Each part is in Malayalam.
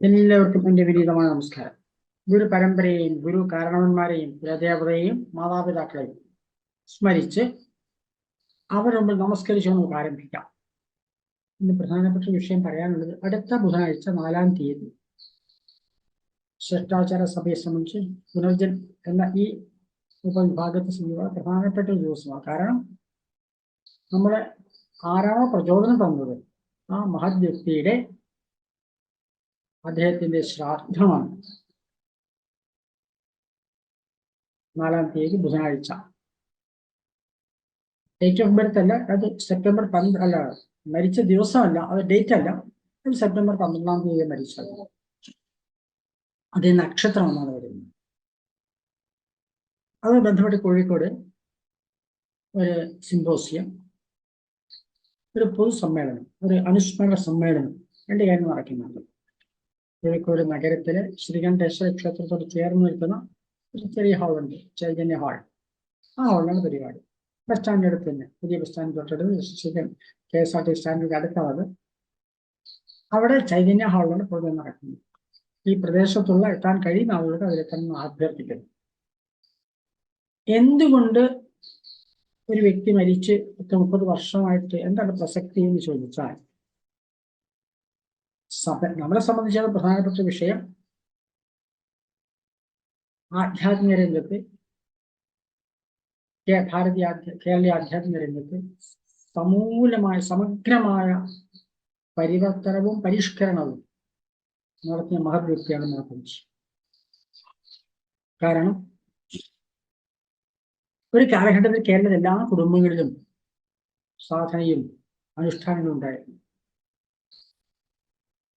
എല്ലാവർക്കും എൻ്റെ വിനീതമായ നമസ്കാരം. ഗുരു പരമ്പരയെയും ഗുരു കാരണവന്മാരെയും കുലദേവതയെയും മാതാപിതാക്കളെയും സ്മരിച്ച് അവരുടെ മുമ്പിൽ നമസ്കരിച്ച് നമുക്ക് ആരംഭിക്കാം. ഇന്ന് പ്രധാനപ്പെട്ട വിഷയം പറയാനുള്ളത്, അടുത്ത ബുധനാഴ്ച 4-ാം തീയതി ശ്രേഷ്ഠാചാര സഭയെ സംബന്ധിച്ച് പുനർജൻ എന്ന ഈ ഉപവിഭാഗത്തെ സംബന്ധിച്ച പ്രധാനപ്പെട്ട ഒരു ദിവസമാണ്. കാരണം നമ്മളെ ആരാണോ പ്രചോദനം തന്നത് ആ മഹത് വ്യക്തിയുടെ അദ്ദേഹത്തിന്റെ ശ്രാദ്ധമാണ് 4-ാം തീയതി ബുധനാഴ്ച. ഡേറ്റ് ഓഫ് ബർത്ത് അല്ല, അത് സെപ്റ്റംബർ 12 അല്ല, മരിച്ച ദിവസമല്ല, അത് ഡേറ്റ് അല്ല, അത് സെപ്റ്റംബർ 12-ാം തീയതി മരിച്ചത്. അതേ നക്ഷത്രമെന്നാണ് വരുന്നത്. അത് ബന്ധപ്പെട്ട് കോഴിക്കോട് ഒരു സിംപോസിയം, ഒരു പൊതുസമ്മേളനം, ഒരു അനുസ്മരണ സമ്മേളനം, രണ്ട് കാര്യം നടക്കുന്നുണ്ട്. കോഴിക്കോട് നഗരത്തിലെ ശ്രീകണ്ഠേശ്വര ക്ഷേത്രത്തോട് ചേർന്ന് നിൽക്കുന്ന ഒരു ചെറിയ ഹാളുണ്ട്, ചൈതന്യ ഹാൾ. ആ ഹാളിലാണ് പരിപാടി. ബസ് സ്റ്റാൻഡിൻ്റെ അടുത്ത് തന്നെ, പുതിയ ബസ് സ്റ്റാൻഡ് തൊട്ടടുത്ത് KSRTC സ്റ്റാൻഡിൻ്റെ അടുത്താണ്. അവിടെ ചൈതന്യ ഹാളിലാണ് പ്രോഗ്രാം നടക്കുന്നത്. ഈ പ്രദേശത്തുള്ള എത്താൻ കഴിയുന്ന ആളുകൾക്ക് അതിലെത്താൻ അഭ്യർത്ഥിക്കുന്നു. എന്തുകൊണ്ട് ഒരു വ്യക്തി മരിച്ച് 30 വർഷമായിട്ട് എന്താണ് പ്രസക്തി എന്ന് ചോദിച്ചാൽ, നമ്മളെ സംബന്ധിച്ചുള്ള പ്രധാനപ്പെട്ട വിഷയം ആധ്യാത്മിക രംഗത്ത്, കേരളീയ ആധ്യാത്മിക രംഗത്ത് സമൂലമായ സമഗ്രമായ പരിവർത്തനവും പരിഷ്കരണവും നടത്തിയ മഹത് വ്യക്തിയാണ് മാധവൻജി. കാരണം ഒരു കാലഘട്ടത്തിൽ കേരളത്തിലെ എല്ലാ കുടുംബങ്ങളിലും സാധനയും അനുഷ്ഠാനങ്ങളും ഉണ്ടായിരുന്നു.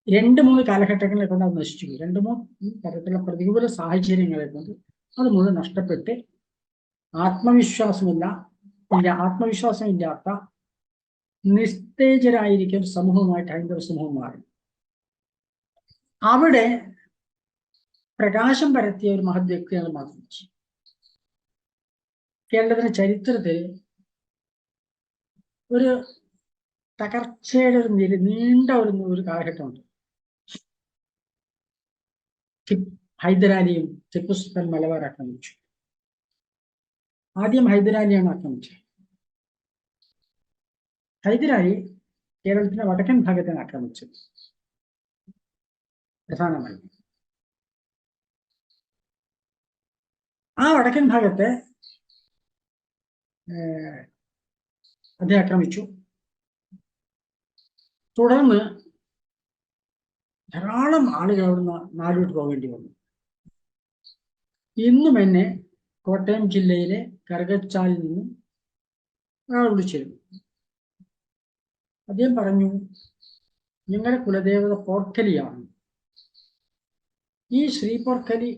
2-3 കാലഘട്ടങ്ങളെ കൊണ്ട് അത് നശിച്ചു. 2-3 തരത്തിലുള്ള പ്രതികൂല സാഹചര്യങ്ങളെ കൊണ്ട് അത് മുഴുവൻ നഷ്ടപ്പെട്ട് ആത്മവിശ്വാസമില്ലാത്ത നിസ്തേജരായിരിക്കും സമൂഹമായിട്ട് ഹൈന്ദവ സമൂഹം മാറി. അവിടെ പ്രകാശം പരത്തിയ ഒരു മഹത് വ്യക്തിയാണ് മാധവൻജി. കേരളത്തിന്റെ ചരിത്രത്തിൽ ഒരു തകർച്ചയുടെ ഒരു നീണ്ട ഒരു കാലഘട്ടമുണ്ട്. ഹൈദരാലിയും ടിപ്പു സുൽത്താൻ മലബാർ ആക്രമിച്ചു. ആദ്യം ഹൈദരാലിയാണ് ആക്രമിച്ചത്. ഹൈദരാലി കേരളത്തിന്റെ വടക്കൻ ഭാഗത്താണ് ആക്രമിച്ചത് പ്രധാനമായി. ആ വടക്കൻ ഭാഗത്തെ അദ്ദേഹം ആക്രമിച്ചു. തുടർന്ന് ധാരാളം ആളുകൾ അവിടുന്ന് നാടുവിട്ട് പോകേണ്ടി വന്നു. ഇന്നും എന്നെ കോട്ടയം ജില്ലയിലെ കറുകച്ചാലിൽ നിന്ന് ഒരാൾ വിളിച്ചിരുന്നു. അദ്ദേഹം പറഞ്ഞു, നിങ്ങളുടെ കുലദേവത പോർക്കലിയാണ്. ഈ ശ്രീ പോർക്കലി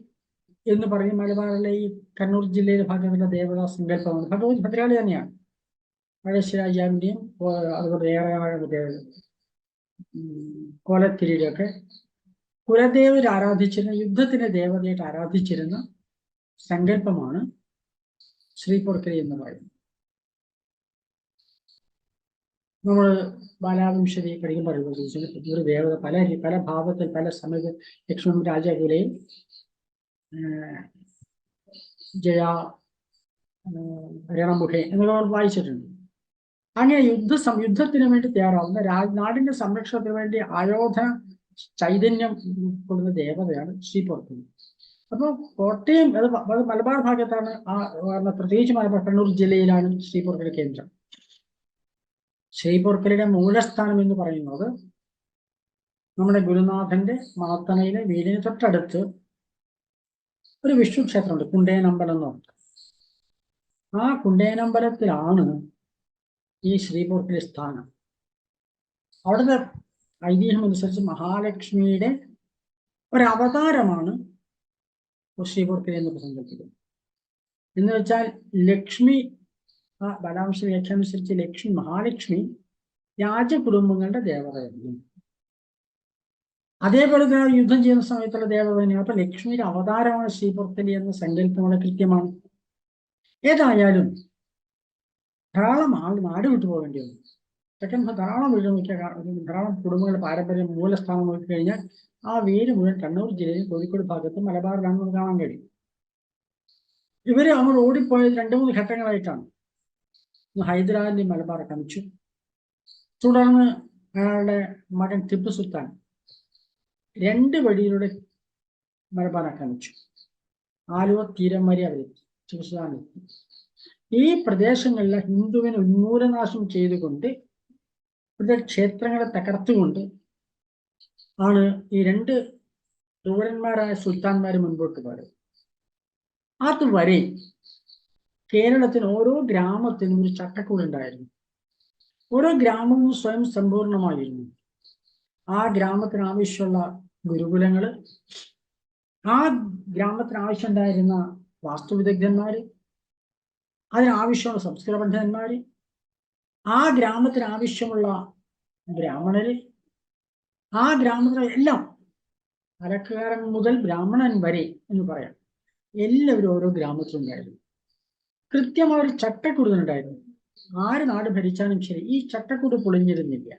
എന്ന് പറയും മലബാറിലെ ഈ കണ്ണൂർ ജില്ലയിലെ ഭാഗത്തുള്ള ദേവതാ സങ്കല്പമാണ്. ഭഗവതി ഭദ്രകാളി തന്നെയാണ്. പഴശ്ശിരാജാവിൻ്റെയും അതുപോലെ ഏറെ കോലത്തിരിയുടെ ഒക്കെ കുലദേവർ ആരാധിച്ചിരുന്ന, യുദ്ധത്തിന്റെ ദേവതയായിട്ട് ആരാധിച്ചിരുന്ന സങ്കല്പമാണ് ശ്രീ പോർക്കലി എന്ന് പറയുന്നത്. നമ്മൾ ബാലാവംശതി പഠിക്കുമ്പോൾ ഒരു ദേവത പല ഭാവത്തിൽ പല സമയത്ത് ലക്ഷ്മണ രാജകുലയിൽ ജയ രണമുഖേ എന്നൊക്കെ വായിച്ചിട്ടുണ്ട്. അങ്ങനെ യുദ്ധത്തിന് വേണ്ടി തയ്യാറാവുന്ന നാടിന്റെ സംരക്ഷണത്തിന് വേണ്ടി ആയോധന ചൈതന്യം കൊടുക്കുന്ന ദേവതയാണ് ശ്രീ പോർക്കലി. അപ്പോൾ കോട്ടയം അത് മലബാർ ഭാഗത്താണ്, പ്രത്യേകിച്ച് മലബാർ കണ്ണൂർ ജില്ലയിലാണ് ശ്രീ പോർക്കലി കേന്ദ്രം. ശ്രീ പോർക്കലിയുടെ മൂലസ്ഥാനം എന്ന് പറയുന്നത് നമ്മുടെ ഗുരുനാഥന്റെ മാത്തണയിലെ വീടിന് തൊട്ടടുത്ത് ഒരു വിഷ്ണു ക്ഷേത്രമുണ്ട്, കുണ്ടേനമ്പലം എന്ന് പറഞ്ഞിട്ട്. ആ കുണ്ടേനമ്പലത്തിലാണ് ഈ ശ്രീ പോർക്കലി സ്ഥാനം. അവിടുത്തെ ഐതിഹ്യം അനുസരിച്ച് മഹാലക്ഷ്മിയുടെ ഒരവതാരമാണ് ശ്രീ പോർക്കലി എന്ന് സങ്കല്പിക്കുന്നത്. എന്ന് വെച്ചാൽ ലക്ഷ്മി, ആ ബലാംശ വ്യാഖ്യാനം അനുസരിച്ച് മഹാലക്ഷ്മി രാജകുടുംബങ്ങളുടെ ദേവതയായിരുന്നു. അതേപോലെ തന്നെ യുദ്ധം ചെയ്യുന്ന സമയത്തുള്ള ദേവത തന്നെയാണ്. അപ്പൊ ലക്ഷ്മിയുടെ അവതാരമാണ് ശ്രീ പോർക്കലി എന്ന സങ്കല്പം വളരെ കൃത്യമാണ്. ഏതായാലും ധാരാളം നാട് വിട്ടു പോകേണ്ടി വന്നു. ധാരാളം വീട് നോക്കിയാൽ ധാരാളം കുടുംബങ്ങളുടെ പാരമ്പര്യം മൂലസ്ഥാനം നോക്കിക്കഴിഞ്ഞാൽ ആ വേര് മുഴുവൻ കണ്ണൂർ ജില്ലയിൽ കോഴിക്കോട് ഭാഗത്തും മലബാറിലാണ് നമുക്ക് കാണാൻ കഴിയും. ഇവര് അങ്ങോട്ട് ഓടിപ്പോയത് 2-3 ഘട്ടങ്ങളായിട്ടാണ്. ഹൈദരാലി മലബാർ ആക്രമിച്ചു. തുടർന്ന് അയാളുടെ മകൻ ടിപ്പു സുൽത്താൻ 2 വഴിയിലൂടെ മലബാർ ആക്രമിച്ചു. ആലുവ തീരം വരെ അവരെത്തി, ടിപ്പു സുൽത്താൻ എത്തി. ഈ പ്രദേശങ്ങളിലെ ഹിന്ദുവിനെ ഉന്മൂലനാശം ചെയ്തുകൊണ്ട്, ഇവിടുത്തെ ക്ഷേത്രങ്ങളെ തകർത്തുകൊണ്ട് ആണ് ഈ 2 ക്രൂരന്മാരായ സുൽത്താൻമാർ മുൻപോട്ട് പോയത്. അതുവരെ കേരളത്തിന് ഓരോ ഗ്രാമത്തിനും ഒരു ചട്ടക്കൂടുണ്ടായിരുന്നു. ഓരോ ഗ്രാമവും സ്വയം സമ്പൂർണമായിരുന്നു. ആ ഗ്രാമത്തിന് ആവശ്യമുള്ള ഗുരുകുലങ്ങള്, ആ ഗ്രാമത്തിന് ആവശ്യമുണ്ടായിരുന്ന വാസ്തുവിദഗ്ധന്മാര്, അതിനാവശ്യമുള്ള സംസ്കൃത പണ്ഡിതന്മാര്, ആ ഗ്രാമത്തിന് ആവശ്യമുള്ള ബ്രാഹ്മണര്, ആ ഗ്രാമത്തിലെ എല്ലാം, അലക്കുകാരൻ മുതൽ ബ്രാഹ്മണൻ വരെ എന്ന് പറയാം, എല്ലാവരും ഓരോ ഗ്രാമത്തിലുണ്ടായിരുന്നു. കൃത്യമായ ഒരു ചട്ടക്കൂടുതലുണ്ടായിരുന്നു. ആര് നാട് ഭരിച്ചാലും ശരി, ഈ ചട്ടക്കൂട് പൊളിഞ്ഞിരുന്നില്ല.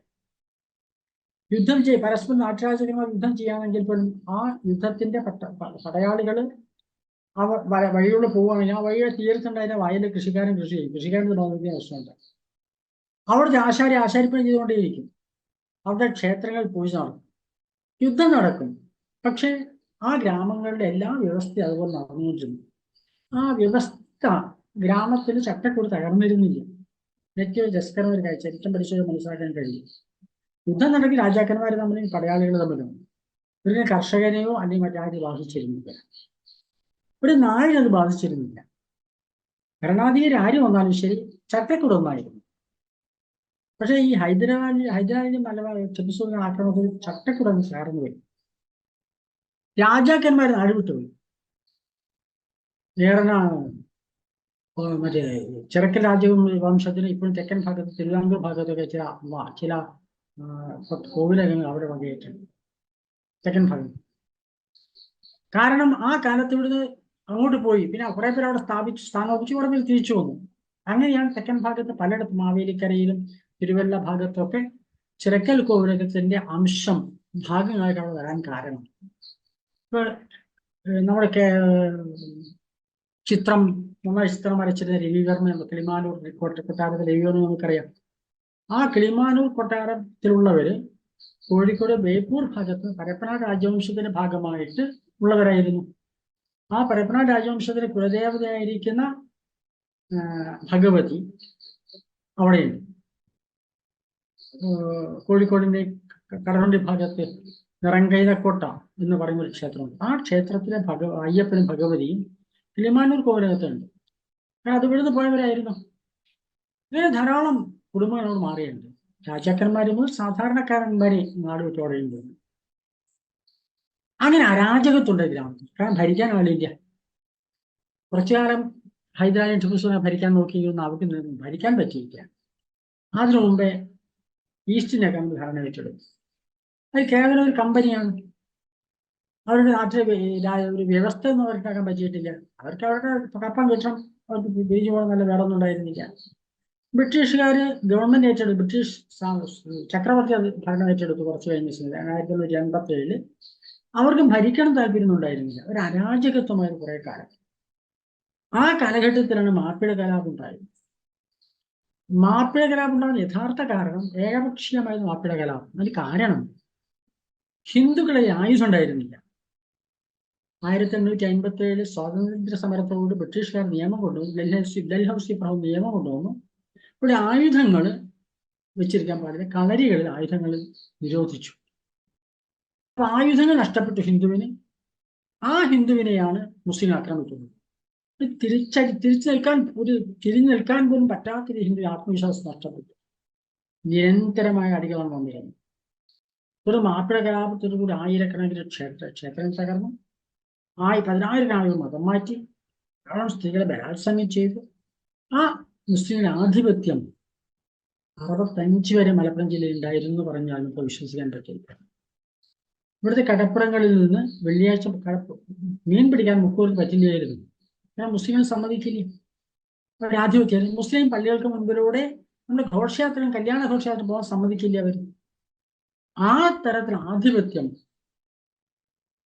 യുദ്ധം പരസ്പരം നാട്ടുരാജ്യങ്ങൾ യുദ്ധം ചെയ്യാമെങ്കിൽ പോലും ആ യുദ്ധത്തിന്റെ പടയാളികൾ വഴിയോട് പോവുകയാണെങ്കിൽ ആ വഴിയുടെ തീരത്തുണ്ടായിരുന്ന വയലിൽ കൃഷിക്കാരൻ കൃഷി ചെയ്യും. കൃഷിക്കാരൻ്റെ ഭാഗത്തേക്ക് പ്രശ്നമുണ്ട്. അവിടുത്തെ ആശാരിപ്പണി ചെയ്തുകൊണ്ടേയിരിക്കും. അവിടെ ക്ഷേത്രങ്ങൾ പൂജ നടക്കും, യുദ്ധം നടക്കും. പക്ഷെ ആ ഗ്രാമങ്ങളുടെ എല്ലാ വ്യവസ്ഥയും അതുപോലെ നടന്നുകൊണ്ടിരുന്നു. ആ വ്യവസ്ഥ ഗ്രാമത്തിന് ചട്ടക്കൂട് തകർന്നിരുന്നില്ല. നെറ്റ് ജസ്കർ ഒരു ചരിത്രം പരിശോധന മനസ്സിലാക്കാൻ കഴിയും. യുദ്ധം നടക്കി രാജാക്കന്മാർ തമ്മിലും പടയാളികൾ തമ്മിലും ഒരു കർഷകനെയോ അല്ലെങ്കിൽ മറ്റാരെയും ബാധിച്ചിരുന്നില്ല. ഒരു നാടിനത് ബാധിച്ചിരുന്നില്ല. ഭരണാധികാരി ആര് വന്നാലും ശരി, ചട്ടക്കൂട് ഒന്നായിരുന്നു. പക്ഷെ ഈ ഹൈദരാബാദ് മലബാർ ടിപ്പു സുൽത്താൻ ആക്രമണത്തിൽ ചട്ടക്കൂടങ്ങ് ചേർന്നു പോയി. രാജാക്കന്മാർ നാട് വിട്ടുപോയി. മറ്റേ ചിറക്കൽ രാജവംശത്തിന് ഇപ്പോഴും തെക്കൻ ഭാഗത്ത്, തിരുവിതാംകൂർ ഭാഗത്തൊക്കെ ചില കോവിലകങ്ങൾ അവിടെ വകയായിട്ടുണ്ട്, തെക്കൻ ഭാഗത്ത്. കാരണം ആ കാലത്ത് ഇവിടുന്ന് അങ്ങോട്ട് പോയി, പിന്നെ കുറെ പേര് അവിടെ സ്ഥാപിച്ചു കുറെ പേര് തിരിച്ചു വന്നു. അങ്ങനെയാണ് തെക്കൻ ഭാഗത്ത് പലയിടത്തും, മാവേലിക്കരയിലും തിരുവല്ല ഭാഗത്തൊക്കെ ചിറക്കൽ കോവിലകത്തിന്റെ അംശം ഭാഗങ്ങളായിട്ട് അവിടെ വരാൻ കാരണം. ഇപ്പൊ നമ്മുടെ നന്നായി ചിത്രം വരച്ചിരുന്ന രവിവർമ്മ, കിളിമാനൂർ കൊട്ടാരത്തിൽ രവിവർമ്മ നമുക്കറിയാം. ആ കിളിമാനൂർ കൊട്ടാരത്തിലുള്ളവര് കോഴിക്കോട് ബേപ്പൂർ ഭാഗത്ത് പരപ്പനാട് രാജവംശത്തിന്റെ ഭാഗമായിട്ട് ഉള്ളവരായിരുന്നു. ആ പരപ്പനാട് രാജവംശത്തിന്റെ കുലദേവതയായിരിക്കുന്ന ഭഗവതി അവിടെയുണ്ട്. കോഴിക്കോടിന്റെ കടലുണ്ടി ഭാഗത്ത് നിറങ്കൈതക്കോട്ട എന്ന് പറയുന്ന ഒരു ക്ഷേത്രമുണ്ട്. ആ ക്ഷേത്രത്തിലെ അയ്യപ്പനും ഭഗവതിയും കിളിമാനൂർ കോവിലകത്തുണ്ട്. കാരണം അത് ഇവിടുന്ന് പോയവരായിരുന്നു. ഇങ്ങനെ ധാരാളം കുടുംബങ്ങളോട് മാറിയുണ്ട്. രാജാക്കന്മാർ മുതൽ സാധാരണക്കാരന്മാരെ നാട് വിട്ടോടെയുണ്ട്. അങ്ങനെ അരാജകത്തുണ്ട് ഗ്രാമത്തിൽ. കാരണം ഭരിക്കാൻ ആളില്ല. കുറച്ചു കാലം ഹൈദരാബാദ് ടിപ്പു സുൽത്താൻ ഭരിക്കാൻ നോക്കിയിരുന്ന അവർക്ക് ഭരിക്കാൻ പറ്റിയില്ല. അതിനു മുമ്പേ ഈസ്റ്റ് ഇന്ത്യ കമ്പനി ഭരണം ഏറ്റെടുത്തു. അത് കേവലം ഒരു കമ്പനിയാണ്. അവരുടെ നാട്ടിലെ ഒരു വ്യവസ്ഥ ഒന്നും അവർക്കാക്കാൻ പറ്റിയിട്ടില്ല. അവർക്ക് അവരുടെ കപ്പം കിട്ടണം, അവർക്ക് ബീജ് പോകാൻ നല്ല വേറെ ഒന്നും ഉണ്ടായിരുന്നില്ല. ബ്രിട്ടീഷുകാര് ഗവൺമെന്റ് ഏറ്റെടുത്തു. ബ്രിട്ടീഷ് ചക്രവർത്തി ഭരണം ഏറ്റെടുത്തു കുറച്ച് കഴിഞ്ഞ 1987. അവർക്കും ഭരിക്കണം താല്പര്യമൊന്നും ഉണ്ടായിരുന്നില്ല. ഒരു അരാജകത്വമായ കുറെ കാലം. ആ കാലഘട്ടത്തിലാണ് മാപ്പിള കലാപം ഉണ്ടായത്. മാപ്പിള കലാപം ഉണ്ടാകുന്ന യഥാർത്ഥ കാരണം ഏകപക്ഷീയമായിരുന്നു മാപ്പിള കലാപം. അതിന് കാരണം ഹിന്ദുക്കളിൽ ആയുധം ഉണ്ടായിരുന്നില്ല. 1857 സ്വാതന്ത്ര്യ സമരത്തോട് ബ്രിട്ടീഷുകാർ നിയമം കൊണ്ടുവന്നു. ഡൽഹൌസി പ്രഭു നിയമം കൊണ്ടുവന്നു. ഇവിടെ ആയുധങ്ങൾ വെച്ചിരിക്കാൻ പാടില്ല, കളരികളിൽ ആയുധങ്ങൾ നിരോധിച്ചു. അപ്പൊ ആയുധങ്ങൾ നഷ്ടപ്പെട്ടു ഹിന്ദുവിന്. ആ ഹിന്ദുവിനെയാണ് മുസ്ലിം ആക്രമിക്കുന്നത്. തിരിഞ്ഞു നിൽക്കാൻ പോലും പറ്റാത്ത ഹിന്ദു ആത്മവിശ്വാസം നഷ്ടപ്പെട്ടു. നിരന്തരമായ അടികളാണ് വന്നിരുന്നത്. ഒരു മാപ്പിള കലാപത്തോടു കൂടി ആയിരക്കണക്കിന് ക്ഷേത്രങ്ങൾ തകർന്നു. 10,000 ആളുകൾ മതം മാറ്റി. സ്ത്രീകളെ ബലാത്സംഗം ചെയ്തു. ആ മുസ്ലിം ആധിപത്യം 65 വരെ മലപ്പുറം ജില്ലയിൽ ഉണ്ടായിരുന്നു പറഞ്ഞാൽ നമുക്ക് വിശ്വസിക്കാൻ പറ്റില്ല. ഇവിടുത്തെ കടപ്പുറങ്ങളിൽ നിന്ന് വെള്ളിയാഴ്ച മീൻ പിടിക്കാൻ മുക്കൂർക്ക് പറ്റില്ലായിരുന്നു. ഞാൻ മുസ്ലിങ്ങൾ സമ്മതിക്കില്ല. ആധിപത്യം മുസ്ലിം പള്ളികൾക്ക് മുൻപിലൂടെ നമ്മുടെ ഘോഷയാത്രയും കല്യാണ ഘോഷയാത്ര പോകാൻ സമ്മതിക്കില്ല അവർ. ആ തരത്തിൽ ആധിപത്യം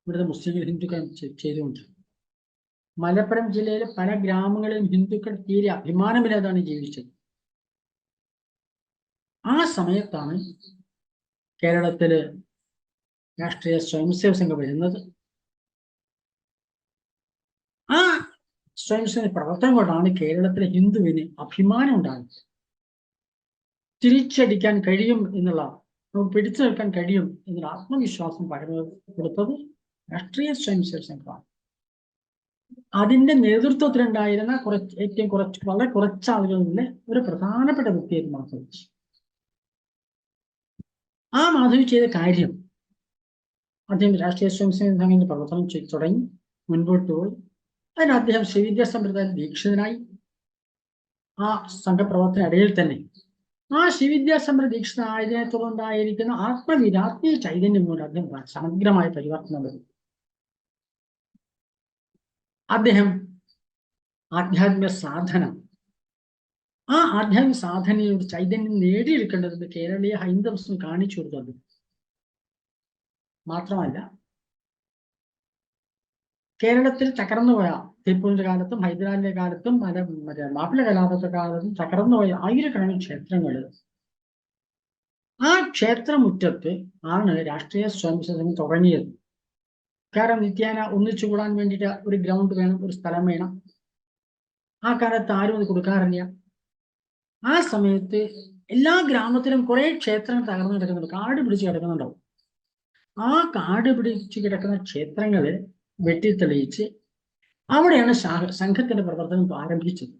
ഇവിടുത്തെ മുസ്ലിങ്ങൾ ഹിന്ദുക്കൾ ചെയ്തുകൊണ്ടിരുന്നത്. മലപ്പുറം ജില്ലയിലെ പല ഗ്രാമങ്ങളിലും ഹിന്ദുക്കൾ തീരെ അഭിമാനമില്ലാതാണ് ജീവിച്ചത്. ആ സമയത്താണ് കേരളത്തില് രാഷ്ട്രീയ സ്വയംസേവക സംഘം വരുന്നത്. ആ സ്വയംസേവക പ്രവർത്തനം കൊണ്ടാണ് കേരളത്തിലെ ഹിന്ദുവിന് അഭിമാനം ഉണ്ടാകുന്നത്. തിരിച്ചടിക്കാൻ കഴിയും എന്നുള്ള, നമുക്ക് പിടിച്ചു നിൽക്കാൻ കഴിയും എന്നുള്ള ആത്മവിശ്വാസം പകർന്നു കൊടുത്തത് രാഷ്ട്രീയ സ്വയംസേവക സംഘമാണ്. അതിന്റെ നേതൃത്വത്തിലുണ്ടായിരുന്ന വളരെ കുറച്ച് ആളുകളിലെ ഒരു പ്രധാനപ്പെട്ട വ്യക്തിയായിരുന്നു മാധവി. ആ മാധവി ചെയ്ത കാര്യം, അദ്ദേഹം രാഷ്ട്രീയ സ്വയംസേവക സംഘത്തിന്റെ പ്രവർത്തനം തുടങ്ങി മുൻപോട്ട് പോയി. അതിന് അദ്ദേഹം ശ്രീവിദ്യാ സമ്പ്രദായ ദീക്ഷിതനായി. ആ സംഘപ്രവർത്തനയിടയിൽ തന്നെ ആ ശ്രീവിദ്യാ സമ്പ്രദായ ദീക്ഷിതനായതിനെ തുടർന്നുണ്ടായിരിക്കുന്ന ആത്മീയ ചൈതന്യം കൊണ്ട് അദ്ദേഹം സമഗ്രമായ പരിവർത്തനം വരും. അദ്ദേഹം ആധ്യാത്മിക സാധന, ആ ആധ്യാത്മിക സാധനയുടെ ചൈതന്യം നേടിയെടുക്കേണ്ടത് കേരളീയ ഹൈന്ദവസം കാണിച്ചു കൊടുത്തത്. മാത്രമല്ല, കേരളത്തിൽ തകർന്നുപോയ ടിപ്പുവിന്റെ കാലത്തും ഹൈദരാലിന്റെ കാലത്തും മാപ്പിള കലാപത്തെ കാലത്തും തകർന്നുപോയ ആയിരക്കണക്കിന് ക്ഷേത്രങ്ങൾ, ആ ക്ഷേത്രമുറ്റത്ത് ആണ് രാഷ്ട്രീയ സ്വയംസേവക സംഘം തുടങ്ങിയത്. കാരണം നിത്യേന ഒന്നിച്ചു കൂടാൻ വേണ്ടിയിട്ട് ഒരു ഗ്രൗണ്ട് വേണം, ഒരു സ്ഥലം വേണം. ആ കാലത്ത് ആരും അത് കൊടുക്കാറില്ല. ആ സമയത്ത് എല്ലാ ഗ്രാമത്തിലും കുറെ ക്ഷേത്രങ്ങൾ തകർന്നു കിടക്കുന്നുണ്ട്, കാട് പിടിച്ച് കിടക്കുന്നുണ്ടാവും. ആ കാട് പിടിച്ച് കിടക്കുന്ന ക്ഷേത്രങ്ങള് വെട്ടിത്തെളിയിച്ച് അവിടെയാണ് സംഘത്തിന്റെ പ്രവർത്തനം ആരംഭിച്ചത്.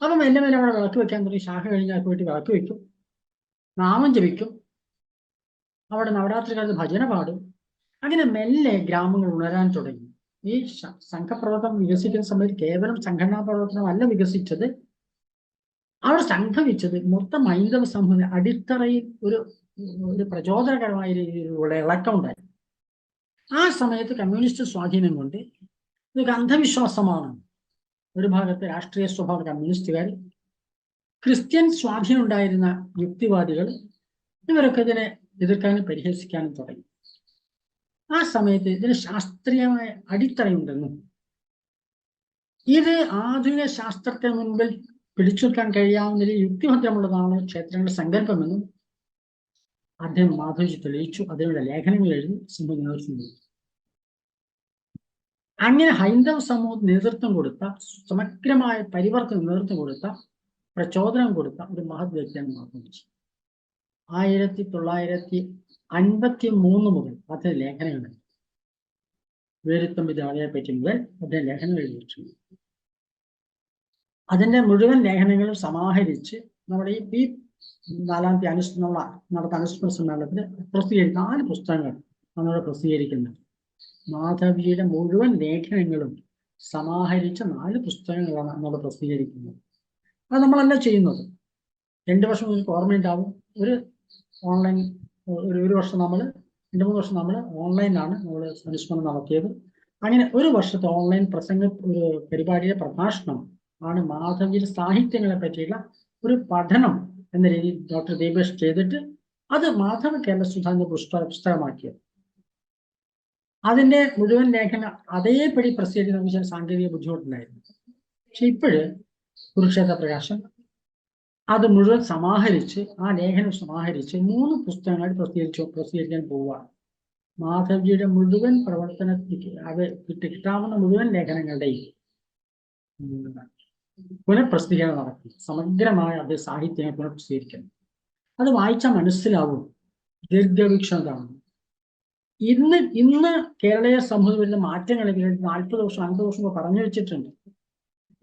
അപ്പം മെല്ലെ മെല്ലെ അവിടെ വിളക്ക് വെക്കാൻ തുടങ്ങി. ശാഖ കഴിഞ്ഞാൽ പോയിട്ട് വിളക്ക് വെക്കും, നാമം ജപിക്കും, അവിടെ നവരാത്രി കാലത്ത് ഭജന പാടും. അങ്ങനെ മെല്ലെ ഗ്രാമങ്ങൾ ഉണരാൻ തുടങ്ങി. ഈ സംഘപ്രവർത്തനം വികസിക്കുന്ന സമയത്ത് കേവലം സംഘടനാ പ്രവർത്തനമല്ല വികസിച്ചത്, അവിടെ സംഭവിച്ചത് മൊത്തം ഹൈന്ദവ സമൂഹ അടിത്തറയിൽ ഒരു പ്രചോദനകരമായ രീതിയിലുള്ള ഇളക്കം ഉണ്ടായി. ആ സമയത്ത് കമ്മ്യൂണിസ്റ്റ് സ്വാധീനം കൊണ്ട് ഇതൊക്കെ അന്ധവിശ്വാസമാണ്. ഒരു ഭാഗത്ത് രാഷ്ട്രീയ സ്വഭാവ കമ്മ്യൂണിസ്റ്റുകാർ, ക്രിസ്ത്യൻ സ്വാധീനം ഉണ്ടായിരുന്ന യുക്തിവാദികൾ, ഇവരൊക്കെ ഇതിനെ എതിർക്കാനും പരിഹസിക്കാനും തുടങ്ങി. ആ സമയത്ത് ഇതിന് ശാസ്ത്രീയമായ അടിത്തറയുണ്ടെന്നും ഇത് ആധുനിക ശാസ്ത്രത്തിന് മുൻപിൽ പിടിച്ചു നിൽക്കാൻ കഴിയാവുന്ന യുക്തിഭദ്രമുള്ളതാണ് ക്ഷേത്രങ്ങളുടെ സങ്കല്പമെന്നും അദ്ദേഹം മാധവജി തെളിയിച്ചു. അതിനുള്ള ലേഖനങ്ങൾ എഴുതി സിംഹം നേതൃത്വം കൊടുത്തു. അങ്ങനെ ഹൈന്ദവ സമൂഹത്തിന് നേതൃത്വം കൊടുത്ത, സമഗ്രമായ പരിവർത്തനം നേതൃത്വം കൊടുത്ത, പ്രചോദനം കൊടുത്ത ഒരു മഹത് വ്യക്തിയാണ് മാധവജി. 1953 മുതൽ അദ്ദേഹം ലേഖനങ്ങൾ, വേരുത്തമ്പി ദാളയെ പറ്റി മുതൽ അദ്ദേഹം ലേഖനങ്ങൾ എഴുതിയിട്ടുണ്ട്. അതിന്റെ മുഴുവൻ ലേഖനങ്ങളും സമാഹരിച്ച് നമ്മുടെ ഈ 4ാം തീയതി നടത്ത അനുസ്മരണ സമ്മേളനത്തിൽ പ്രസിദ്ധീകരിക്കുന്ന 4 പുസ്തകങ്ങൾ നമ്മളിവിടെ പ്രസിദ്ധീകരിക്കുന്നുണ്ട്. മാധവിയുടെ മുഴുവൻ ലേഖനങ്ങളും സമാഹരിച്ച 4 പുസ്തകങ്ങളാണ് നമ്മൾ പ്രസിദ്ധീകരിക്കുന്നത്. അത് നമ്മളല്ല ചെയ്യുന്നത്. 2 വർഷം നിങ്ങൾക്ക് ഓർമ്മയുണ്ടാവും, ഒരു ഓൺലൈൻ ഒരു വർഷം 2-3 വർഷം നമ്മൾ ഓൺലൈനിലാണ് നമ്മൾ അനുസ്മരണം നടത്തിയത്. അങ്ങനെ ഒരു വർഷത്തെ ഓൺലൈൻ ഒരു പരിപാടിയുടെ പ്രഭാഷണം ആണ് മാധവിയുടെ സാഹിത്യങ്ങളെ പറ്റിയുള്ള ഒരു പഠനം എന്ന രീതിയിൽ ഡോക്ടർ ദീപേഷ് ചെയ്തിട്ട് അത് മാധവ കേരള സുധാന്റെ പുസ്തകമാക്കിയത്. അതിന്റെ മുഴുവൻ ലേഖനം അതേപടി പ്രസിദ്ധീകരിക്കുന്ന സാങ്കേതിക ബുദ്ധിമുട്ടുണ്ടായിരുന്നു. പക്ഷെ ഇപ്പോഴ് കുരുക്ഷേത്ര പ്രകാശം അത് മുഴുവൻ സമാഹരിച്ച്, ആ ലേഖനം സമാഹരിച്ച് 3 പുസ്തകങ്ങൾ പ്രസിദ്ധീകരിക്കാൻ പോവുകയാണ്. മാധവജിയുടെ മുഴുവൻ കിട്ടാവുന്ന മുഴുവൻ ലേഖനങ്ങളുടെയും പുനഃപ്രസിദ്ധീകരണം നടത്തി സമഗ്രമായ അതേ സാഹിത്യങ്ങൾ പുനഃപ്രസിദ്ധീകരിക്കണം. അത് വായിച്ചാൽ മനസ്സിലാവും ദീർഘവീക്ഷണതാണ്. ഇന്ന് കേരളീയ സമൂഹത്തിൽ വരുന്ന മാറ്റങ്ങളെ 40 വർഷം 50 വർഷം പറഞ്ഞു വെച്ചിട്ടുണ്ട്.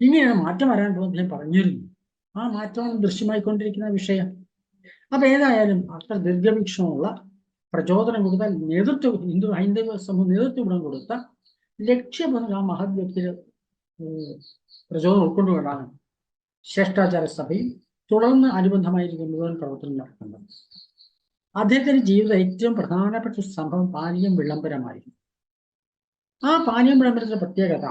ഇങ്ങനെയാണ് മാറ്റം വരാൻ അദ്ദേഹം പറഞ്ഞിരുന്നു. ആ മാറ്റമാണ് ദൃശ്യമായിക്കൊണ്ടിരിക്കുന്ന വിഷയം. അപ്പൊ ഏതായാലും അത്ര ദീർഘവീക്ഷണമുള്ള പ്രചോദനം കൊടുത്ത ഹൈന്ദവ സമൂഹം നേതൃത്വം കൊടുത്ത ലക്ഷ്യബോധം ആ മഹത് വ്യക്തിയുടെ പ്രചോദനം ഉൾക്കൊണ്ടുകൊണ്ടാണ് ശ്രേഷ്ഠാചാര സഭയും തുടർന്ന് അനുബന്ധമായിരിക്കും മുഴുവൻ പ്രവർത്തനം നടക്കുന്നത്. അദ്ദേഹത്തിന്റെ ജീവിതം ഏറ്റവും പ്രധാനപ്പെട്ട സംഭവം പാനീയം വിളംബരമായിരുന്നു. ആ പാനീയം വിളംബരത്തിന്റെ പ്രത്യേകത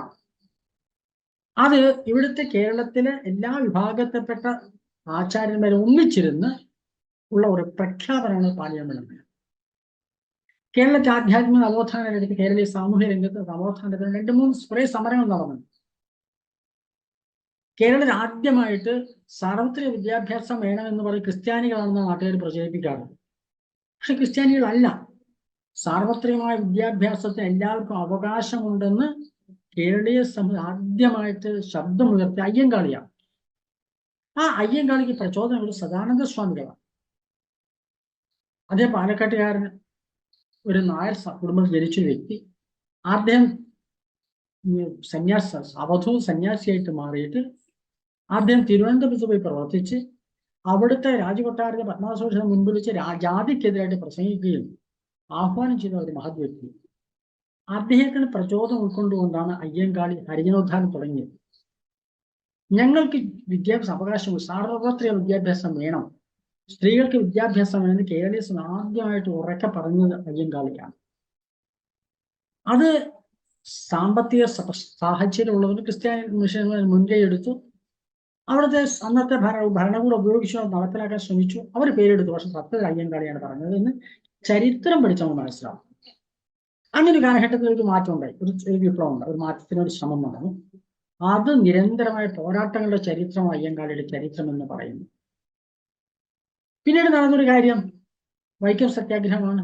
അത് ഇവിടുത്തെ കേരളത്തിലെ എല്ലാ വിഭാഗത്തിൽപ്പെട്ട ആചാര്യന്മാരെ ഒന്നിച്ചിരുന്ന് ഉള്ള ഒരു പ്രഖ്യാപനമാണ് പാനീയം വിളംബരം. കേരളത്തെ ആധ്യാത്മിക നവോത്ഥാന രംഗത്ത്, കേരളീയ സാമൂഹ്യ രംഗത്ത് നവോത്ഥാനത്തിന് 2-3 കുറേ സമരങ്ങൾ നടന്നു. കേരളത്തിൽ ആദ്യമായിട്ട് സാർവത്രിക വിദ്യാഭ്യാസം വേണമെന്ന് പറഞ്ഞ് ക്രിസ്ത്യാനികളാണെന്ന് നാട്ടുകാർ പ്രചരിപ്പിക്കാറുണ്ട്. പക്ഷെ ക്രിസ്ത്യാനികളല്ല. സാർവത്രികമായ വിദ്യാഭ്യാസത്തിന് എല്ലാവർക്കും അവകാശമുണ്ടെന്ന് കേരളീയ സമൂഹം ആദ്യമായിട്ട് ശബ്ദമുയർത്തിയ അയ്യങ്കാളിയാണ്. ആ അയ്യങ്കാളിക്ക് പ്രചോദനം ഒരു സദാനന്ദ സ്വാമികളാണ്. അദ്ദേഹം പാലക്കാട്ടുകാരൻ, ഒരു നായർ കുടുംബത്തിൽ ജനിച്ച വ്യക്തി. അദ്ദേഹം അവധൂത സന്യാസിയായിട്ട് മാറിയിട്ട് അദ്ദേഹം തിരുവനന്തപുരത്ത് പോയി പ്രവർത്തിച്ച് അവിടുത്തെ രാജകൊട്ടാരത്തെ പത്മനാഭസ്വാമിയുടെ മുൻപിൽ വെച്ച് ജാതിക്കെതിരായിട്ട് പ്രസംഗിക്കുകയും ആഹ്വാനം ചെയ്ത ഒരു മഹത് വ്യക്തി. അദ്ദേഹത്തിന് പ്രചോദനം ഉൾക്കൊണ്ടുകൊണ്ടാണ് അയ്യങ്കാളി ഹരിജനോദ്ധാനം തുടങ്ങിയത്. ഞങ്ങൾക്ക് വിദ്യാഭ്യാസ അവകാശം, സാർവത്രിക വിദ്യാഭ്യാസം വേണം, സ്ത്രീകൾക്ക് വിദ്യാഭ്യാസം വേണമെന്ന് കേരളീയ ആദ്യമായിട്ട് ഉറക്കെ പറഞ്ഞത് അയ്യങ്കാളിയാണ്. അത് സാമ്പത്തിക സാഹചര്യമുള്ളവർ ക്രിസ്ത്യാനി മിഷനുകൾ മുൻകൈ എടുത്തു. അവിടുത്തെ അന്നത്തെ ഭരണകൂടം ഉപയോഗിച്ച് നടപ്പിലാക്കാൻ ശ്രമിച്ചു. അവർ പേരെടുത്തു. പക്ഷെ സത്യത്തിൽ അയ്യങ്കാളിയാണ് പറഞ്ഞത് എന്ന് ചരിത്രം പഠിച്ച് നമ്മൾ മനസ്സിലാവും. അങ്ങനെ ഒരു കാലഘട്ടത്തിൽ ഒരു മാറ്റം ഉണ്ടായി, ഒരു വിപ്ലവം ഉണ്ടായി, ഒരു മാറ്റത്തിനൊരു ശ്രമം നടന്നു. അത് നിരന്തരമായ പോരാട്ടങ്ങളുടെ ചരിത്രം അയ്യങ്കാളിയുടെ ചരിത്രം എന്ന് പറയുന്നു. പിന്നീട് നടന്നൊരു കാര്യം വൈക്കം സത്യാഗ്രഹമാണ്.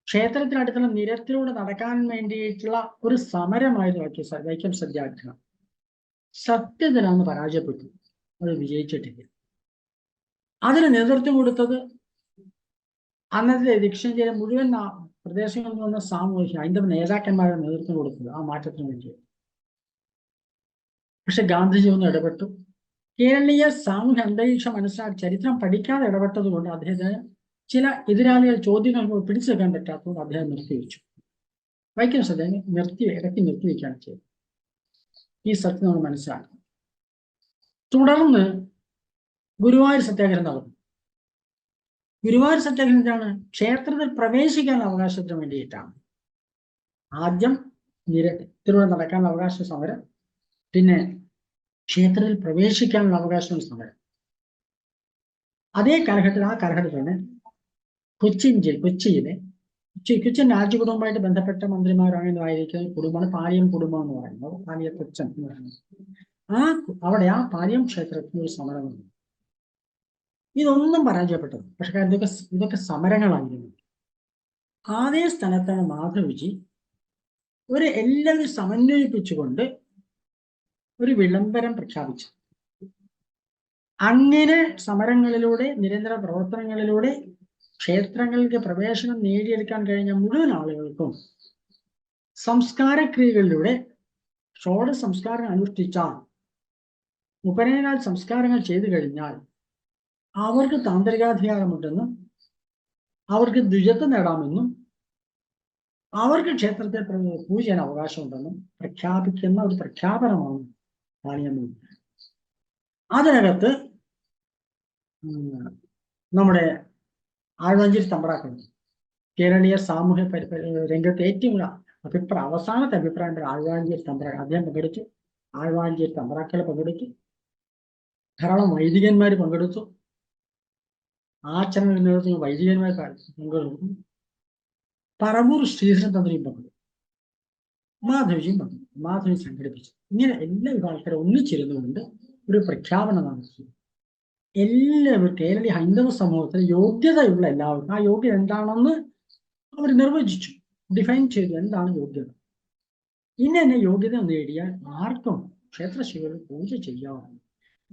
ക്ഷേത്രത്തിനടുത്തുള്ള നിരത്തിലൂടെ നടക്കാൻ വേണ്ടിയിട്ടുള്ള ഒരു സമരമായിരുന്നു വൈക്കം സത്യാഗ്രഹം. സത്യത്തിലന്ന് പരാജയപ്പെട്ടു, അത് വിജയിച്ചിട്ടില്ല. അതിന് നേതൃത്വം കൊടുത്തത് അന്നത്തെ ദക്ഷിണേന്ത്യയിലെ മുഴുവൻ പ്രദേശങ്ങളിൽ നിന്ന് സാമൂഹിക ഹൈന്ദവ നേതാക്കന്മാരാണ് നേതൃത്വം കൊടുത്തത് ആ മാറ്റത്തിന് വേണ്ടി. പക്ഷെ ഗാന്ധിജി ഒന്ന് ഇടപെട്ടു. കേരളീയ സാമൂഹ്യ അന്തരീക്ഷം മനസ്സിലാക്കി ചരിത്രം പഠിക്കാതെ ഇടപെട്ടത് കൊണ്ട് അദ്ദേഹത്തിന് ചില എതിരാളികൾ ചോദ്യങ്ങൾ പിടിച്ചു വെക്കാൻ പറ്റാത്തതുകൊണ്ട് അദ്ദേഹം നിർത്തിവെച്ചു. വൈക്കം സത്യാഗ്രഹം ഇടയ്ക്ക് നിർത്തിവെക്കുകയാണ് ചെയ്തത്. ഈ സത്യം നമ്മൾ മനസ്സിലാക്കണം. തുടർന്ന് ഗുരുവായൂർ സത്യാഗ്രഹം നടന്നു. ഗുരുവായൂർ സത്യാഗ്രഹം എന്താണ്? ക്ഷേത്രത്തിൽ പ്രവേശിക്കാനുള്ള അവകാശത്തിന് വേണ്ടിയിട്ടാണ്. ആദ്യം നിരത്തിലൂടെ നടക്കാനുള്ള അവകാശ സമരം, പിന്നെ ക്ഷേത്രത്തിൽ പ്രവേശിക്കാനുള്ള അവകാശം സമരം. അതേ കാലഘട്ടത്തിൽ ആ കാലഘട്ടത്തിൽ തന്നെ കൊച്ചിയിലെ രാജകുടുംബമായിട്ട് ബന്ധപ്പെട്ട മന്ത്രിമാരാണെന്നായിരിക്കുന്ന കുടുംബമാണ് പാലിയം കുടുംബം എന്ന് പറയുന്നത്, പാലിയത്തച്ഛൻ എന്ന് പറയുന്നത്. അവിടെ ആ പാലിയം ക്ഷേത്രത്തിൽ ഒരു സമരമുണ്ട്. ഇതൊന്നും പരാജയപ്പെട്ടത്. പക്ഷെ ഇതൊക്കെ സമരങ്ങളായിരുന്നു. അതേ സ്ഥലത്താണ് മാധവ്ജി എല്ലാവരും സമന്വയിപ്പിച്ചുകൊണ്ട് ഒരു വിളംബരം പ്രഖ്യാപിച്ചു. അങ്ങനെ സമരങ്ങളിലൂടെ, നിരന്തര പ്രവർത്തനങ്ങളിലൂടെ ക്ഷേത്രങ്ങൾക്ക് പ്രവേശനം നേടിയെടുക്കാൻ കഴിഞ്ഞ മുഴുവൻ ആളുകൾക്കും സംസ്കാരക്രിയകളിലൂടെ ഷോഡശ സംസ്കാരങ്ങൾ അനുഷ്ഠിച്ചാൽ, ഉപനയനാൽ സംസ്കാരങ്ങൾ ചെയ്തു കഴിഞ്ഞാൽ അവർക്ക് താന്ത്രികാധികാരമുണ്ടെന്നും അവർക്ക് ദ്വിജത്വം നേടാമെന്നും അവർക്ക് ക്ഷേത്രത്തെ പൂജ ചെയ്യാൻ അവകാശമുണ്ടെന്നും പ്രഖ്യാപിക്കുന്ന ഒരു പ്രഖ്യാപനമാണ് പാലിയം. അതിനകത്ത് നമ്മുടെ ആഴ്വാഞ്ചേരി തമ്പ്രാക്കൾ, കേരളീയ സാമൂഹ്യ രംഗത്ത് ഏറ്റവും അവസാനത്തെ അഭിപ്രായം ആഴ്വാഞ്ചേരി തമ്പ്രാക്കൾ അദ്ദേഹം പങ്കെടുത്തു. ആഴ്വാഞ്ചേരി തമ്പ്രാക്കൾ പങ്കെടുത്തു. ധാരാളം വൈദികന്മാർ പങ്കെടുത്തു. ആചരണ നേതൃത്വം വൈദികന്മാർ പങ്കെടുത്തു. പറവൂർ ശ്രീധരൻ തന്ത്രിയും പങ്കെടുത്തു. മാധവജിയും പങ്കെടുത്തു. മാധവി സംഘടിപ്പിച്ചു. ഇങ്ങനെ എല്ലാ വിഭാഗക്കാരും ഒന്നിച്ചിരുന്നുകൊണ്ട് ഒരു പ്രഖ്യാപനം നടത്തി. എല്ലാവരും കേരളീയ ഹൈന്ദവ സമൂഹത്തിൽ യോഗ്യതയുള്ള എല്ലാവർക്കും ആ യോഗ്യത എന്താണെന്ന് അവർ നിർവചിച്ചു, ഡിഫൈൻ ചെയ്തു. എന്താണ് യോഗ്യത? ഇന്നെ യോഗ്യത നേടിയാൽ ആർക്കും ക്ഷേത്രശിവയിൽ പൂജ ചെയ്യാവുന്നു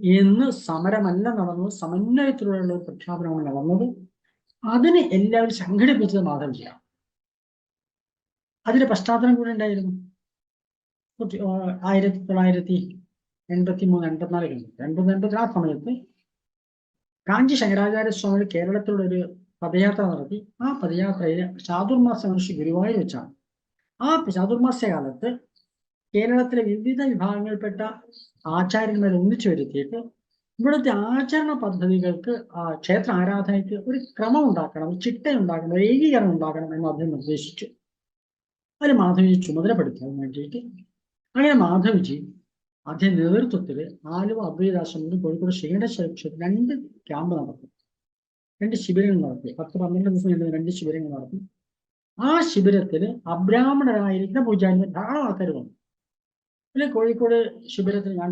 എന്ന് സമരമല്ല നടന്നത്, സമന്വയത്തിലുള്ള ഒരു പ്രഖ്യാപനമാണ് നടന്നത്. അതിന് എല്ലാവരും സംഘടിപ്പിച്ചത് മാധവജിയാണ്. അതിന്റെ പശ്ചാത്തലം കൂടെ ഉണ്ടായിരുന്നു. 1983-84 ആ സമയത്ത് കാഞ്ചി ശങ്കരാചാര്യസ്വാമി കേരളത്തിലുള്ള ഒരു പദയാത്ര നടത്തി. ആ പദയാത്രയിൽ ചാതുർമാസ മനുഷ്യ ഗുരുവായൂർ വെച്ചാണ്. ആ ചാതുർമാസ കാലത്ത് കേരളത്തിലെ വിവിധ വിഭാഗങ്ങളിൽപ്പെട്ട ആചാര്യന്മാരെ ഒന്നിച്ചു വരുത്തിയിട്ട് ഇവിടുത്തെ ആചരണ പദ്ധതികൾക്ക്, ക്ഷേത്ര ആരാധനയ്ക്ക് ഒരു ക്രമം ഉണ്ടാക്കണം, ഒരു ചിട്ട ഉണ്ടാക്കണം, ഒരു ഏകീകരണം ഉണ്ടാക്കണം എന്ന് അദ്ദേഹം നിർദ്ദേശിച്ചു. അതിന് മാധവജി ചുമതലപ്പെടുത്താൻ വേണ്ടിയിട്ട് അങ്ങനെ മാധവജി അദ്ദേഹം നേതൃത്വത്തിൽ ആലുവ അദ്വൈതാശ്രമത്തിൽ കോഴിക്കോട് ശ്രീകണ്ഠേശ്വര ക്ഷേത്രത്തിൽ 2 ക്യാമ്പ് നടത്തി, 2 ശിബിരങ്ങൾ നടത്തി. 10-12 ദിവസം 2 ശിബിരങ്ങൾ നടത്തി. ആ ശിബിരത്തിൽ അബ്രാഹ്മണരായിരിക്കുന്ന പൂജാരിമാർ ധാരാളം ആൾക്കാർ വന്നു. പിന്നെ കോഴിക്കോട് ശിബിരത്തിൽ ഞാൻ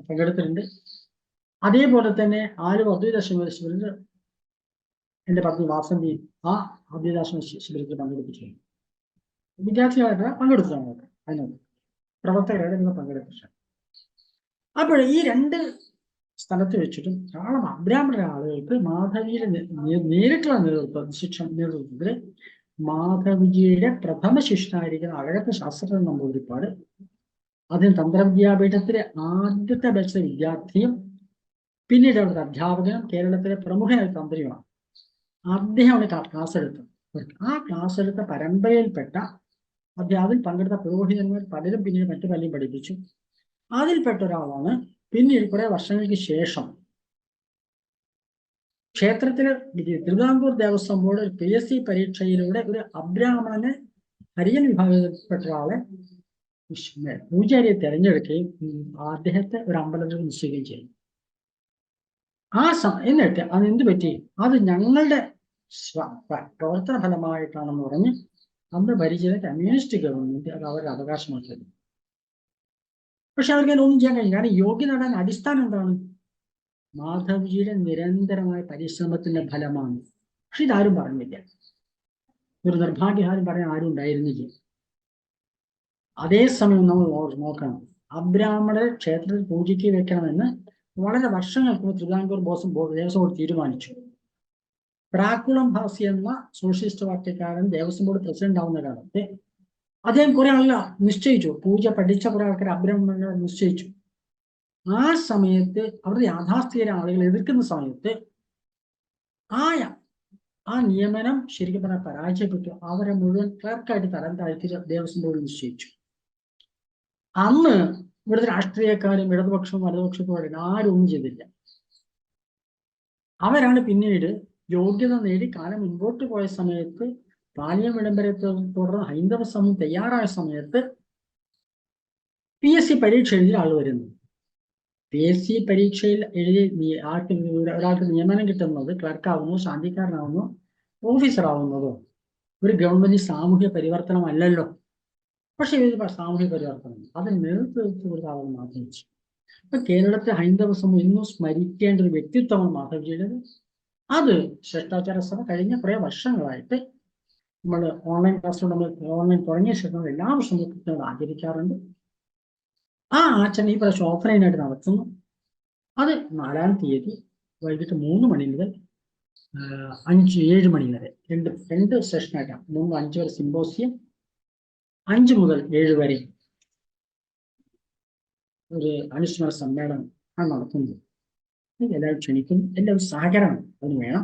പങ്കെടുത്തിട്ടുണ്ട്. അതേപോലെ തന്നെ ആലുവ അദ്വൈത ശിബിരത്തിൽ എൻ്റെ പത്നി വാസന്തി ആ അദ്വൈതാശ്രമ ശിബിരത്തിൽ പങ്കെടുപ്പിച്ചിട്ടുണ്ട്. വിദ്യാർത്ഥികളായിട്ട് പങ്കെടുത്തതാണ് അതിനകത്ത്, പ്രവർത്തകരായിട്ട് നിങ്ങൾ പങ്കെടുപ്പിച്ചു. അപ്പോൾ ഈ രണ്ട് സ്ഥലത്ത് വെച്ചിട്ടും ധാരാളം അബ്രാഹ്മണ ആളുകൾക്ക് മാധവിയുടെ നേരിട്ടുള്ള നേതൃത്വത്തിൽ മാധവിജിയുടെ പ്രഥമ ശിഷ്യനായിരിക്കുന്ന അഴകത്ത് ശാസ്ത്രജ്ഞൻ നമ്പൂതിരിപ്പാട്, അതിന് തന്ത്രവിദ്യാപീഠത്തിലെ ആദ്യത്തെ ബാച്ച വിദ്യാർത്ഥിയും പിന്നീട് അവിടുത്തെ അധ്യാപകനും കേരളത്തിലെ പ്രമുഖനായ തന്ത്രിയുമാണ്. അദ്ദേഹമാണ് ക്ലാസ് എടുത്തത്. ആ ക്ലാസ് എടുത്ത പരമ്പരയിൽപ്പെട്ട അതിൽ പങ്കെടുത്ത പുരോഹിതന്മാർ പലരും പിന്നീട് മറ്റു പലരും പഠിപ്പിച്ചു. അതിൽപ്പെട്ട ഒരാളാണ് പിന്നീട് കുറെ വർഷങ്ങൾക്ക് ശേഷം ക്ഷേത്രത്തിലെ തിരുവിതാംകൂർ ദേവസ്വം ബോർഡ് PSC പരീക്ഷയിലൂടെ ഒരു അബ്രാഹ്മണനെ ഹരിജൻ വിഭാഗത്തിൽപ്പെട്ട ഒരാളെ പൂജാരിയെ തെരഞ്ഞെടുക്കുകയും അദ്ദേഹത്തെ ഒരു അമ്പലത്തിൽ നിശ്ചയിക്കുകയും ചെയ്യും. എന്നിട്ട് അത് എന്ത് പറ്റി, അത് ഞങ്ങളുടെ പ്രവർത്തന ഫലമായിട്ടാണെന്ന് പറഞ്ഞ് അന്ന് ഭരിച്ചത് കമ്മ്യൂണിസ്റ്റ് ഗവൺമെന്റ് അത് അവരുടെ അവകാശമാക്കിയത്. പക്ഷെ അവർക്ക് ഒന്നും ചെയ്യാൻ കഴിയും. കാരണം യോഗ്യത നേടാൻ അടിസ്ഥാനം എന്താണ്? മാധവ്ജിയുടെ നിരന്തരമായ പരിശ്രമത്തിന്റെ ഫലമാണ്. പക്ഷെ ഇതാരും പറഞ്ഞില്ല. ഒരു നിർഭാഗ്യഹാരം പറയാൻ ആരും ഉണ്ടായിരുന്നില്ല. അതേസമയം നമ്മൾ നോക്കണം, അബ്രാഹ്മണരെ ക്ഷേത്രത്തിൽ പൂജയ്ക്ക് വെക്കണമെന്ന് വളരെ വർഷങ്ങൾക്ക് മുമ്പ് തിരുവിതാംകൂർ ദേവസ്വം ബോർഡ് തീരുമാനിച്ചു. പ്രാക്കുളം ഭാസി എന്ന സോഷ്യലിസ്റ്റ് പാർട്ടിക്കാരൻ ദേവസ്വം ബോർഡ് പ്രസിഡന്റ് ആവുന്ന കാലത്ത് അദ്ദേഹം കുറെ ആളുകൾ നിശ്ചയിച്ചു, പൂജ പഠിച്ച കുറെ ആൾക്കാർ അബ്രാഹ്മണരെ നിശ്ചയിച്ചു. ആ സമയത്ത് അവരുടെ യാഥാസ്ഥികരായ ആളുകൾ എതിർക്കുന്ന സമയത്ത് ആ നിയമനം ശരിക്കും പറഞ്ഞാൽ പരാജയപ്പെട്ടു. അവരെ മുഴുവൻ ക്ലർക്കായിട്ട് തരം താഴ്ത്തി ദേവസ്വം ബോർഡ് നിശ്ചയിച്ചു. അന്ന് ഇവിടുത്തെ രാഷ്ട്രീയക്കാരും ഇടതുപക്ഷവും വലതുപക്ഷവും ആരും ഒന്നും ചെയ്തില്ല. അവരാണ് പിന്നീട് യോഗ്യത നേടി കാലം മുൻപോട്ട് പോയ സമയത്ത് പാലിയം വിളംബരത്തെ തുടർന്ന് ഹൈന്ദവ സമൂഹം തയ്യാറായ സമയത്ത് PSC പരീക്ഷ എഴുതിയ ആൾ വരുന്നു. PSC പരീക്ഷയിൽ എഴുതി ഒരാൾക്ക് നിയമനം കിട്ടുന്നത് ക്ലർക്കാവുന്നോ ശാന്തിക്കാരനാവുന്നോ ഓഫീസർ ആവുന്നതോ ഒരു ഗവൺമെന്റ് സാമൂഹ്യ പരിവർത്തനമല്ലല്ലോ. പക്ഷെ ഇത് സാമൂഹ്യ പരിവർത്തനം അതിന് നേതൃത്വം കൊടുത്താവുന്ന മാധവ്ജി. അപ്പൊ കേരളത്തെ ഹൈന്ദവ സമൂഹം ഇന്നും സ്മരിക്കേണ്ട ഒരു വ്യക്തിത്വമാണ് മാധവ്ജിയുടേത്. അത് ശ്രേഷ്ഠാചാര സഭ കഴിഞ്ഞ കുറെ വർഷങ്ങളായിട്ട് നമ്മൾ ഓൺലൈൻ ക്ലാസ്സിലൂടെ ഓൺലൈൻ തുടങ്ങിയ ശേഷം എല്ലാ വർഷവും കൃത്യങ്ങൾ ആചരിക്കാറുണ്ട്. ആ ആചരണം ഈ പ്രാവശ്യം ഓഫ്ലൈനായിട്ട് നടത്തുന്നു. അത് 4-ാം തീയതി വൈകിട്ട് 3 മണി മുതൽ 7 മണി വരെ രണ്ട് സെഷനായിട്ടാണ്. 3-5 വരെ സിമ്പോസിയം, 5 മുതൽ 7 വരെ ഒരു അനുസ്മരണ സമ്മേളനം ആണ് നടത്തുന്നത്. എല്ലാവരും ക്ഷണിക്കുന്നു. എല്ലാവരും സഹകരണം അതിന് വേണം.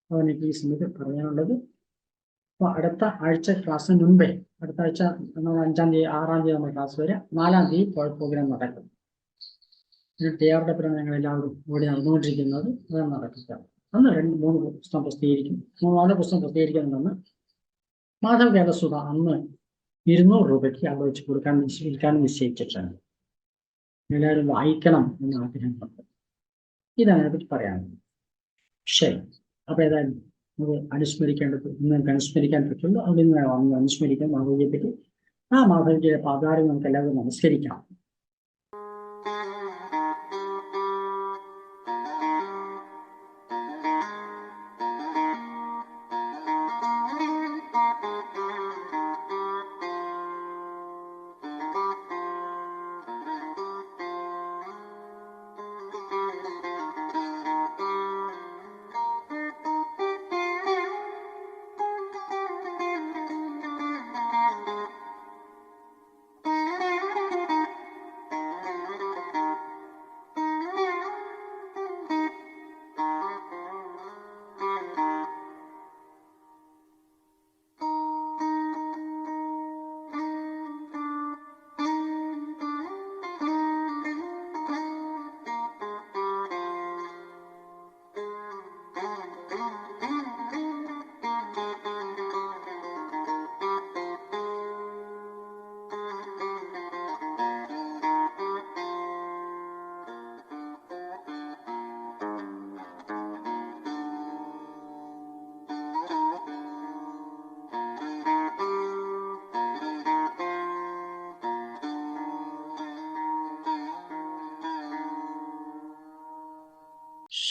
അതെനിക്ക് ഈ സമയത്ത് പറയാനുള്ളത്. അപ്പൊ അടുത്ത ആഴ്ച ക്ലാസ്സിന് മുൻപേ, അടുത്ത ആഴ്ച 5-ാം തീയതി 6-ാം തീയതി നമ്മൾ ക്ലാസ് വരെ, 4-ാം തീയതി പ്രോഗ്രാം നടക്കും. തയ്യാറെടുപ്പിലാണ് ഞങ്ങൾ എല്ലാവരും ഓടി നടന്നുകൊണ്ടിരിക്കുന്നത്. അത് നടക്കുക. അന്ന് 2-3 പുസ്തകം പ്രസിദ്ധീകരിക്കും. 3-4 പുസ്തകം പ്രസിദ്ധീകരിക്കുന്നുണ്ടെന്ന് മാധവ കേരളസുധ അന്ന് 200 രൂപയ്ക്ക് അവിടെ വെച്ച് വിൽക്കാൻ നിശ്ചയിച്ചിട്ടുണ്ട്. എല്ലാവരും വായിക്കണം എന്ന് ആഗ്രഹമുണ്ട്. ഇതാണ് അതിനെപ്പറ്റി പറയാനുള്ളത്. ശരി, അപ്പൊ ഏതായാലും നമുക്ക് അനുസ്മരിക്കേണ്ടത് ഇന്ന് നമുക്ക് അനുസ്മരിക്കാൻ പറ്റുള്ളൂ. അതിൽ നിന്ന് അനുസ്മരിക്കാൻ മാധവിയെ പറ്റി ആ മാധവിയുടെ പാതാരം നമുക്ക് എല്ലാവരും നമസ്കരിക്കാം.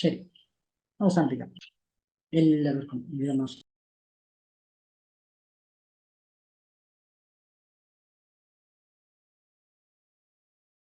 ശരി, അവസാനിപ്പിക്കാം. എല്ലാവർക്കും നമസ്കാരം.